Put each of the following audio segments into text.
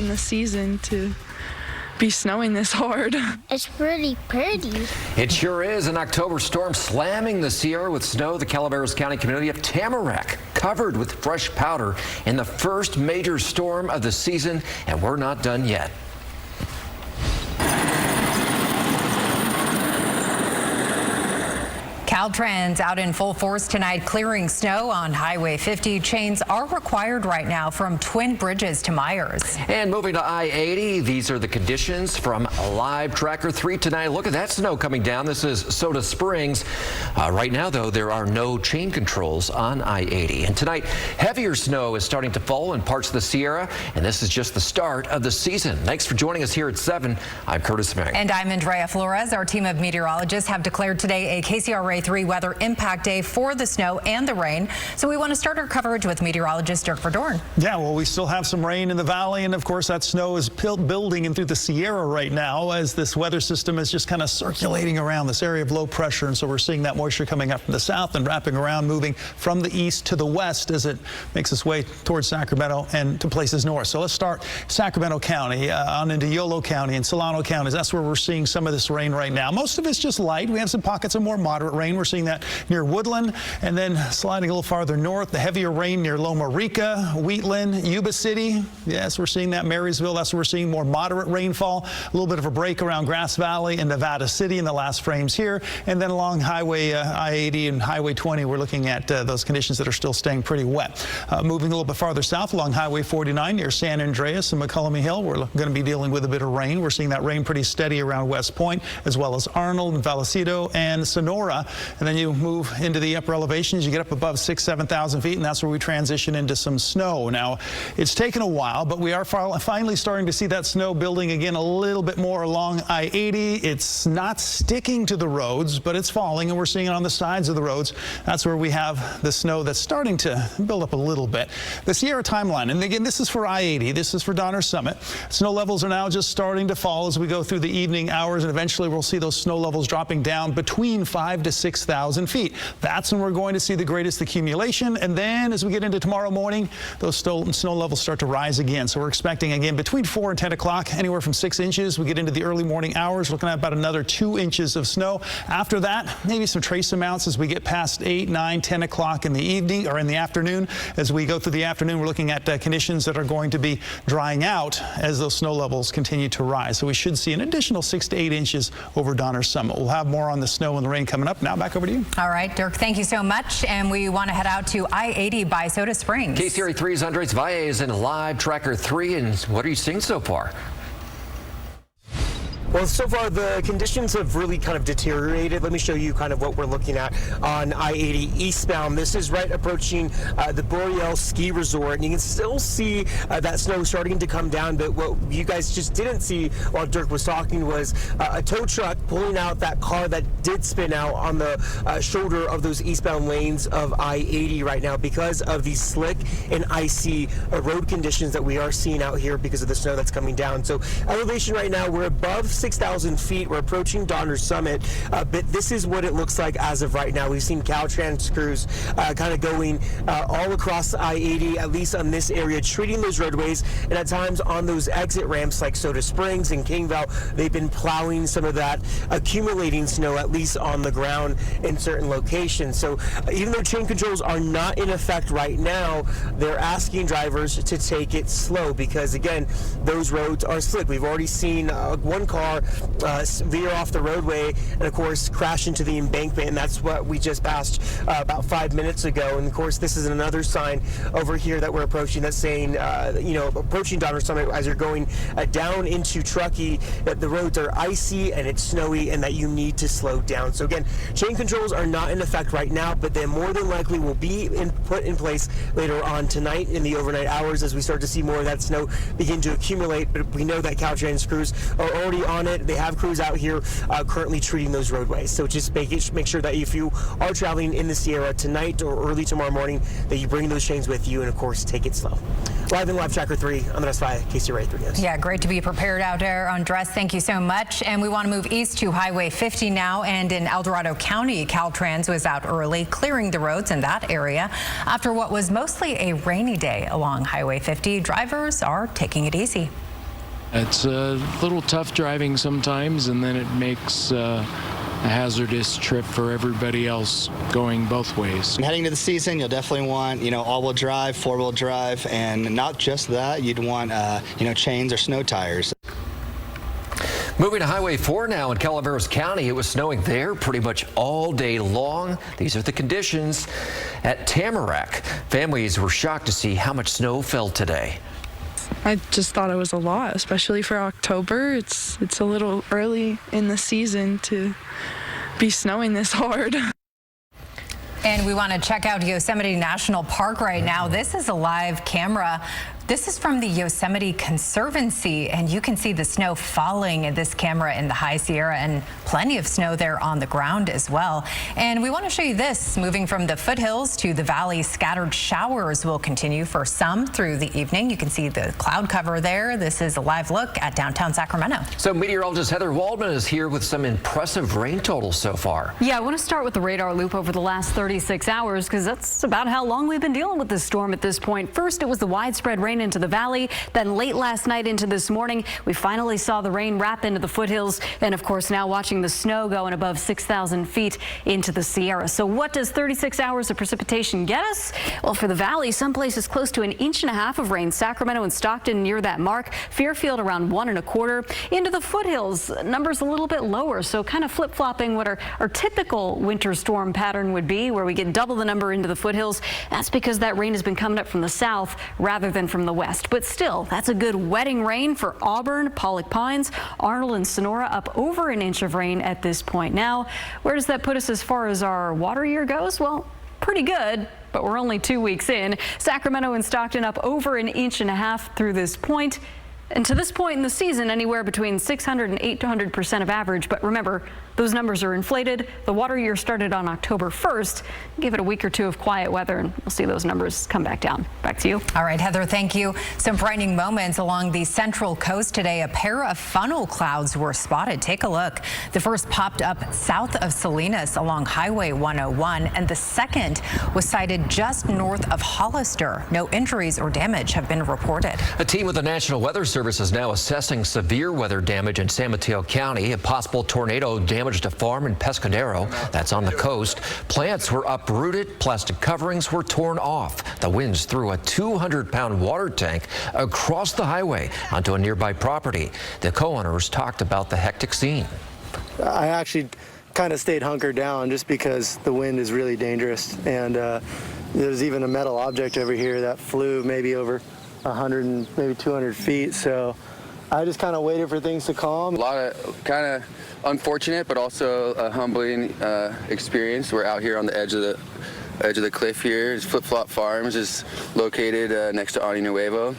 in the season to be snowing this hard. It's pretty. It sure is. An October storm slamming the Sierra with snow. The Calaveras County community of Tamarack covered with fresh powder in the first major storm of the season, and we're not done yet. Caltrans out in full force tonight, clearing snow on Highway 50. Chains are required right now from Twin Bridges to Myers. And moving to I-80, these are the conditions from Live Tracker 3 tonight. Look at that snow coming down. This is Soda Springs. Right now, though, there are no chain controls on I-80. And tonight, heavier snow is starting to fall in parts of the Sierra, and this is just the start of the season. Thanks for joining us here at 7. I'm Curtis May. And I'm Andrea Flores. Our team of meteorologists have declared today a KCRA 3 weather impact day for the snow and the rain. So we want to start our coverage with meteorologist Dirk Verdorn. Yeah, well, we still have some rain in the valley, and of course that snow is building in through the Sierra right now as this weather system is just kind of circulating around this area of low pressure, and so we're seeing that moisture coming up from the south and wrapping around, moving from the east to the west as it makes its way towards Sacramento and to places north. So let's start Sacramento County on into Yolo County and Solano counties. That's where we're seeing some of this rain right now. Most of it's just light. We have some pockets of more moderate rain. We're seeing that near Woodland, and then sliding a little farther north, the heavier rain near Loma Rica, Wheatland, Yuba City. Yes, we're seeing that. Marysville, that's where we're seeing more moderate rainfall. A little bit of a break around Grass Valley and Nevada City in the last frames here. And then along Highway I-80 and Highway 20, we're looking at those conditions that are still staying pretty wet. Moving a little bit farther south along Highway 49 near San Andreas and McCullum Hill, we're going to be dealing with a bit of rain. We're seeing that rain pretty steady around West Point, as well as Arnold and Vallecito and Sonora. And then you move into the upper elevations, you get up above 7,000 feet, and that's where we transition into some snow. Now, it's taken a while, but we are finally starting to see that snow building again a little bit more along I-80. It's not sticking to the roads, but it's falling, and we're seeing it on the sides of the roads. That's where we have the snow that's starting to build up a little bit. The Sierra timeline, and again, this is for I-80. This is for Donner Summit. Snow levels are now just starting to fall as we go through the evening hours, and eventually we'll see those snow levels dropping down between 5,000 to 6,000 feet. That's when we're going to see the greatest accumulation, and then as we get into tomorrow morning, those snow levels start to rise again. So we're expecting again between 4 and 10 o'clock, anywhere from 6 inches. We get into the early morning hours, looking at about another 2 inches of snow. After that, maybe some trace amounts as we get past 8, 9, 10 o'clock in the evening or in the afternoon. As we go through the afternoon, we're looking at conditions that are going to be drying out as those snow levels continue to rise. So we should see an additional 6 to 8 inches over Donner Summit. We'll have more on the snow and the rain coming up. Now back over to you. All right, Dirk, thank you so much. And we want to head out to I-80 by Soda Springs. KCRA 3's Andres Valles in Live Tracker 3. And what are you seeing so far? Well, so far the conditions have really kind of deteriorated. Let me show you kind of what we're looking at on I-80 eastbound. This is right approaching the Boreal Ski Resort, and you can still see that snow starting to come down. But what you guys just didn't see while Dirk was talking was a tow truck pulling out that car that did spin out on the shoulder of those eastbound lanes of I-80 right now because of these slick and icy road conditions that we are seeing out here because of the snow that's coming down. So elevation right now, we're above 6,000 feet. We're approaching Donner Summit, but this is what it looks like as of right now. We've seen Caltrans crews kind of going all across I-80, at least on this area, treating those roadways, and at times on those exit ramps like Soda Springs and Kingville, they've been plowing some of that accumulating snow, at least on the ground in certain locations. So even though chain controls are not in effect right now, they're asking drivers to take it slow because, again, those roads are slick. We've already seen one car veer off the roadway and, of course, crash into the embankment, and that's what we just passed about 5 minutes ago. And, of course, this is another sign over here that we're approaching that's saying, approaching Donner Summit as you're going down into Truckee, that the roads are icy and it's snowy and that you need to slow down. So, again, chain controls are not in effect right now, but they more than likely will be put in place later on tonight in the overnight hours as we start to see more of that snow begin to accumulate. But we know that Caltrans crews are already on on it. They have crews out here currently treating those roadways. So just make sure that if you are traveling in the Sierra tonight or early tomorrow morning, that you bring those chains with you and, of course, take it slow. Live in Live Tracker 3, Andres Valle, KCRA 3 News. Yeah, great to be prepared out there, Andres. Thank you so much. And we want to move east to Highway 50 now. And in El Dorado County, Caltrans was out early, clearing the roads in that area after what was mostly a rainy day along Highway 50. Drivers are taking it easy. It's a little tough driving sometimes, and then it makes a hazardous trip for everybody else going both ways. Heading to the season, you'll definitely want, all-wheel drive, four-wheel drive, and not just that, you'd want, chains or snow tires. Moving to Highway 4 now in Calaveras County. It was snowing there pretty much all day long. These are the conditions at Tamarack. Families were shocked to see how much snow fell today. I just thought it was a lot, especially for October. It's a little early in the season to be snowing this hard. And we want to check out Yosemite National Park right now. This is a live camera. This is from the Yosemite Conservancy, and you can see the snow falling in this camera in the High Sierra and plenty of snow there on the ground as well. And we want to show you this. Moving from the foothills to the valley, scattered showers will continue for some through the evening. You can see the cloud cover there. This is a live look at downtown Sacramento. So meteorologist Heather Waldman is here with some impressive rain totals so far. Yeah, I want to start with the radar loop over the last 36 hours because that's about how long we've been dealing with this storm at this point. First, it was the widespread rain into the valley. Then late last night into this morning, we finally saw the rain wrap into the foothills. And of course, now watching the snow going above 6,000 feet into the Sierra. So what does 36 hours of precipitation get us? Well, for the valley, some places close to 1.5 inches of rain. Sacramento and Stockton near that mark. Fairfield around 1.25. Into the foothills, numbers a little bit lower. So kind of flip-flopping what our typical winter storm pattern would be, where we get double the number into the foothills. That's because that rain has been coming up from the south rather than from the west. But still, that's a good wetting rain for Auburn, Pollock Pines, Arnold, and Sonora, up over 1 inch of rain at this point. Now, where does that put us as far as our water year goes? Well, pretty good, but we're only 2 weeks in. Sacramento and Stockton up over 1.5 inches through this point. And to this point in the season, anywhere between 600 and 800% of average. But remember, those numbers are inflated. The water year started on October 1st. Give it a week or two of quiet weather, and we'll see those numbers come back down. Back to you. All right, Heather, thank you. Some frightening moments along the central coast today. A pair of funnel clouds were spotted. Take a look. The first popped up south of Salinas along Highway 101, and the second was sighted just north of Hollister. No injuries or damage have been reported. A team with the National Weather Service is now assessing severe weather damage in San Mateo County. A possible tornado damaged a farm in Pescadero. That's on the coast. Plants were uprooted. Plastic coverings were torn off. The winds threw a 200-pound water tank across the highway onto a nearby property. The co-owners talked about the hectic scene. I actually kind of stayed hunkered down just because the wind is really dangerous. And there's even a metal object over here that flew maybe over 100 and maybe 200 feet. So I just kind of waited for things to calm. A lot of kind of unfortunate, but also a humbling experience. We're out here on the edge of the cliff here. Flip Flop Farms is located next to Ani Nuevo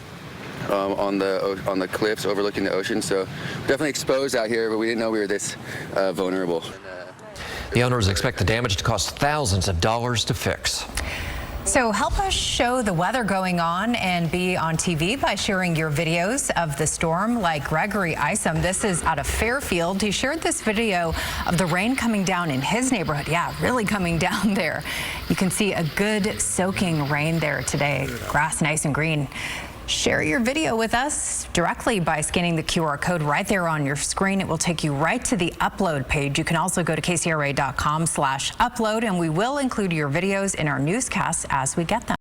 on the cliffs overlooking the ocean. So definitely exposed out here, but we didn't know we were this vulnerable. The owners expect the damage to cost thousands of dollars to fix. So help us show the weather going on and be on TV by sharing your videos of the storm, like Gregory Isom. This is out of Fairfield. He shared this video of the rain coming down in his neighborhood. Yeah, really coming down there. You can see a good soaking rain there today. Grass nice and green. Share your video with us directly by scanning the QR code right there on your screen. It will take you right to the upload page. You can also go to kcra.com/upload, and we will include your videos in our newscasts as we get them.